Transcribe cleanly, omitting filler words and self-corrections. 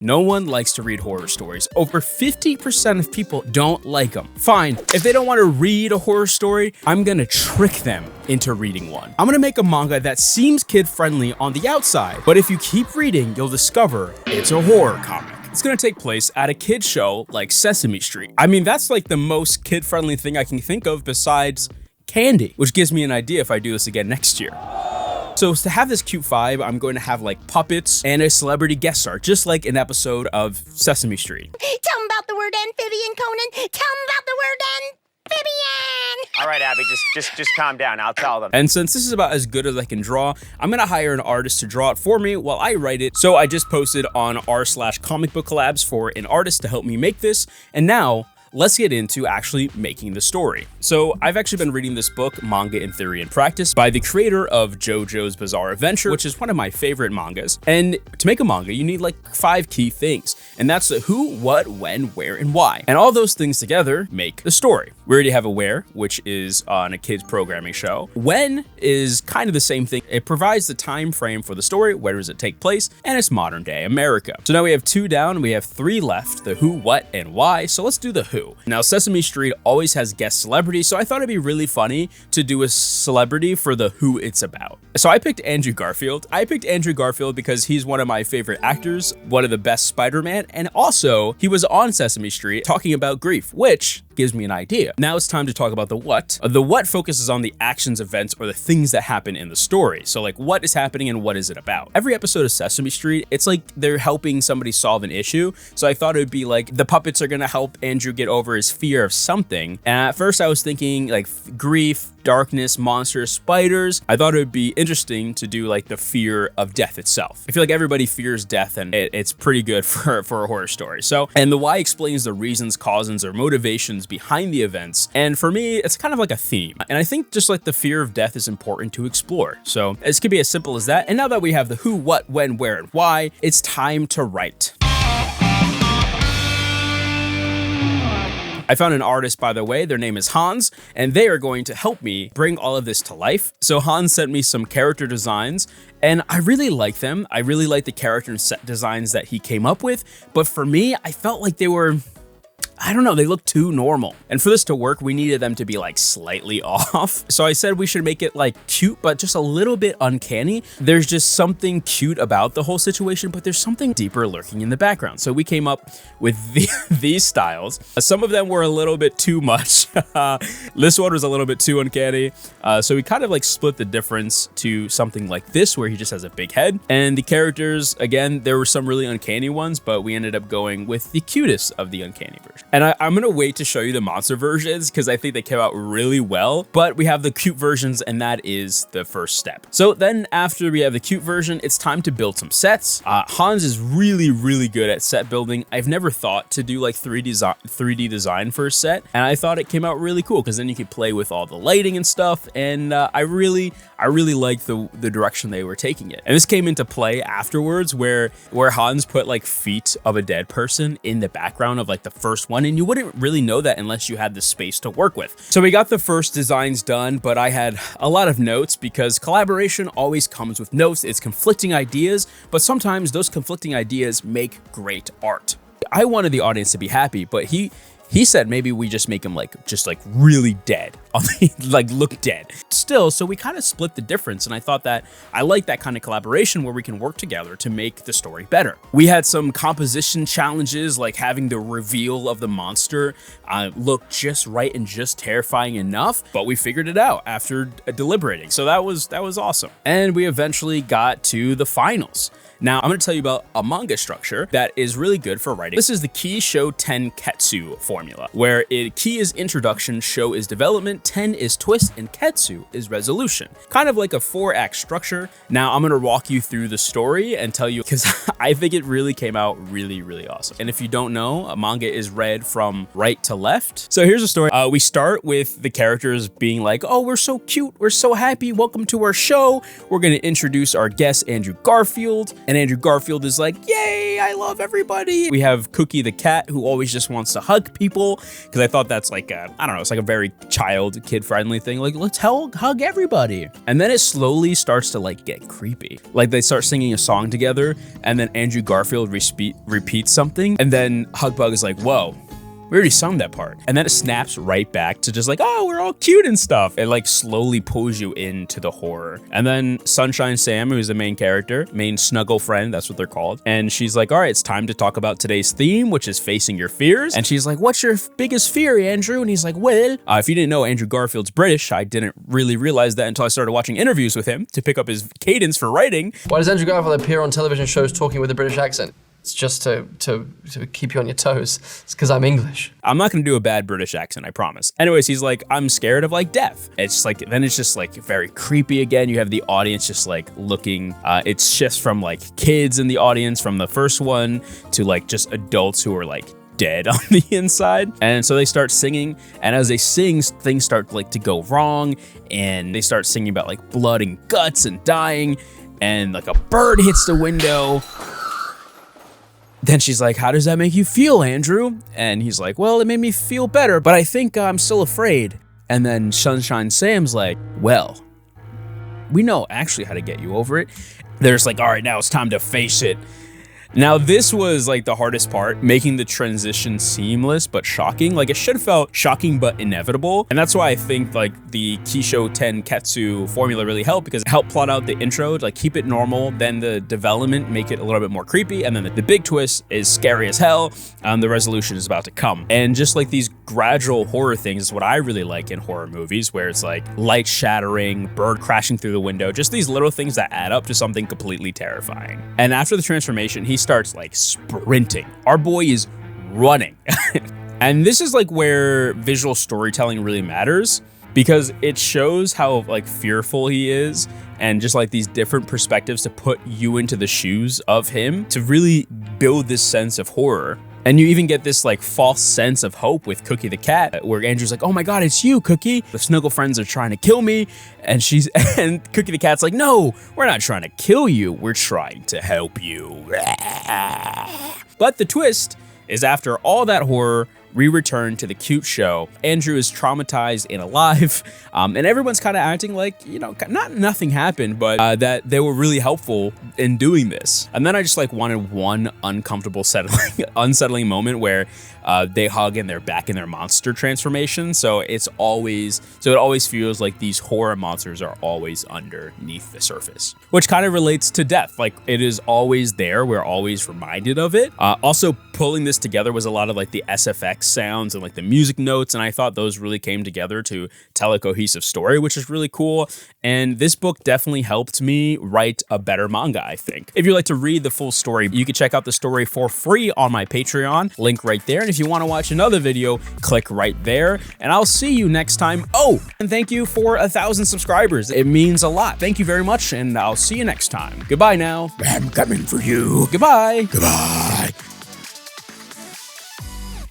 No one likes to read horror stories. Over 50% of people don't like them. Fine, if they don't want to read a horror story, I'm gonna trick them into reading one. I'm gonna make a manga that seems kid-friendly on the outside, but if you keep reading, you'll discover it's a horror comic. It's gonna take place at a kid show like Sesame Street. I mean, that's like the most kid-friendly thing I can think of besides candy, which gives me an idea if I do this again next year. So to have this cute vibe, I'm going to have like puppets and a celebrity guest star, just like an episode of Sesame Street. Tell him about the word amphibian, Conan. Tell him about the word amphibian. All right, Abby, just calm down. I'll tell them. And since this is about as good as I can draw, I'm gonna hire an artist to draw it for me while I write it. So I just posted on r/comic book collabs for an artist to help me make this. And now, let's get into actually making the story. So I've actually been reading this book, Manga in Theory and Practice, by the creator of JoJo's Bizarre Adventure, which is one of my favorite mangas. And to make a manga, you need like 5 key things. And that's the who, what, when, where, and why. And all those things together make the story. We already have a where, which is on a kids programming show. When is kind of the same thing. It provides the time frame for the story, where does it take place, and it's modern day America. So now we have 2 down, we have 3 left, the who, what, and why. So let's do the who. Now, Sesame Street always has guest celebrities, so I thought it'd be really funny to do a celebrity for the who it's about. So I picked Andrew Garfield. I picked Andrew Garfield because he's one of my favorite actors, one of the best Spider-Man, and also he was on Sesame Street talking about grief, which gives me an idea. Now it's time to talk about the what. The what focuses on the actions, events, or the things that happen in the story. So like, what is happening and what is it about? Every episode of Sesame Street, it's like they're helping somebody solve an issue. So I thought it would be like the puppets are gonna help Andrew get over his fear of something. And at first I was thinking like grief, darkness, monsters, spiders. I thought it would be interesting to do like the fear of death itself. I feel like everybody fears death, and it's pretty good for a horror story. So, and the why explains the reasons, causes, or motivations behind the events. And for me, it's kind of like a theme. And I think just like the fear of death is important to explore. So this could be as simple as that. And now that we have the who, what, when, where, and why, it's time to write. I found an artist, by the way. Their name is Hans, and they are going to help me bring all of this to life. So Hans sent me some character designs, and I really like them. I really like the character and set designs that he came up with, but for me, I felt like they were, I don't know, they look too normal. And for this to work, we needed them to be like slightly off. So I said we should make it like cute, but just a little bit uncanny. There's just something cute about the whole situation, but there's something deeper lurking in the background. So we came up with these styles. Some of them were a little bit too much. This one was a little bit too uncanny. So we kind of like split the difference to something like this, where he just has a big head. And the characters, again, there were some really uncanny ones, but we ended up going with the cutest of the uncanny version. And I'm gonna wait to show you the monster versions because I think they came out really well, but we have the cute versions, and that is the first step. So then after we have the cute version, it's time to build some sets. Hans is really, really good at set building. I've never thought to do like 3D design for a set, and I thought it came out really cool because then you could play with all the lighting and stuff, and I really liked the direction they were taking it. And this came into play afterwards where Hans put like feet of a dead person in the background of like the first one, and you wouldn't really know that unless you had the space to work with. So we got the first designs done, but I had a lot of notes because collaboration always comes with notes. It's conflicting ideas, but sometimes those conflicting ideas make great art. I wanted the audience to be happy, but he said maybe we just make him just really dead, like look dead still. So we kind of split the difference, and I thought that I like that kind of collaboration where we can work together to make the story better. We had some composition challenges, like having the reveal of the monster look just right and just terrifying enough, but we figured it out after deliberating. So that was awesome. And we eventually got to the finals. Now, I'm going to tell you about a manga structure that is really good for writing. This is the Ki, Sho, Ten, Ketsu formula, where Ki is introduction, Sho is development, Ten is twist, and Ketsu is resolution. Kind of like a 4-act structure. Now, I'm going to walk you through the story and tell you, because I think it really came out really, really awesome. And if you don't know, a manga is read from right to left. So here's the story. We start with the characters being like, oh, we're so cute, we're so happy, welcome to our show. We're going to introduce our guest, Andrew Garfield. And Andrew Garfield is like, yay, I love everybody. We have Cookie the cat, who always just wants to hug people, because I thought that's like a, I don't know, it's like a very child, kid-friendly thing. Like, let's hug everybody. And then it slowly starts to like get creepy. Like they start singing a song together, and then Andrew Garfield repeats something, and then Hugbug is like, whoa, we already sung that part. And then it snaps right back to just like, oh, we're all cute and stuff. It like slowly pulls you into the horror. And then Sunshine Sam, who's the main character, main snuggle friend, that's what they're called. And she's like, all right, it's time to talk about today's theme, which is facing your fears. And she's like, what's your biggest fear, Andrew? And he's like, well, if you didn't know, Andrew Garfield's British. I didn't really realize that until I started watching interviews with him to pick up his cadence for writing. Why does Andrew Garfield appear on television shows talking with a British accent? It's just to keep you on your toes. It's because I'm English. I'm not gonna do a bad British accent, I promise. Anyways, he's like, I'm scared of like death. It's like, then it's just like very creepy again. You have the audience just like looking, it shifts from like kids in the audience from the first one to like just adults who are like dead on the inside. And so they start singing, and as they sing, things start like to go wrong, and they start singing about like blood and guts and dying, and like a bird hits the window. Then she's like, how does that make you feel, Andrew? And he's like, well, it made me feel better, but I think I'm still afraid. And then Sunshine Sam's like, well, we know actually how to get you over it. There's like, all right, now it's time to face it. Now, this was like the hardest part, making the transition seamless but shocking. Like it should have felt shocking but inevitable. And that's why I think like the Kisho Tenketsu formula really helped, because it helped plot out the intro, like keep it normal, then the development, make it a little bit more creepy, and then the big twist is scary as hell. The resolution is about to come. And just like these gradual horror things is what I really like in horror movies, where it's like light shattering, bird crashing through the window, just these little things that add up to something completely terrifying. And after the transformation, he starts like sprinting. Our boy is running. And this is like where visual storytelling really matters, because it shows how like fearful he is, and just like these different perspectives to put you into the shoes of him to really build this sense of horror. And you even get this like false sense of hope with Cookie the cat, where Andrew's like, oh my God, it's you, Cookie. The snuggle friends are trying to kill me. And Cookie the cat's like, no, we're not trying to kill you. We're trying to help you. But the twist is, after all that horror, we return to the cute show. Andrew is traumatized and alive, and everyone's kind of acting like, you know, nothing happened, but that they were really helpful in doing this. And then I just like wanted one uncomfortable unsettling moment where they hug and they're back in their monster transformation. So it always feels like these horror monsters are always underneath the surface, which kind of relates to death. Like it is always there. We're always reminded of it. Also pulling this together was a lot of like the SFX sounds and like the music notes, and I thought those really came together to tell a cohesive story, which is really cool. And this book definitely helped me write a better manga, I think. If you'd like to read the full story, you can check out the story for free on my Patreon, link right there. And if you want to watch another video, click right there, and I'll see you next time. Oh, and thank you for 1,000 subscribers. It means a lot. Thank you very much, and I'll see you next time. Goodbye now. I'm coming for you. Goodbye. Goodbye.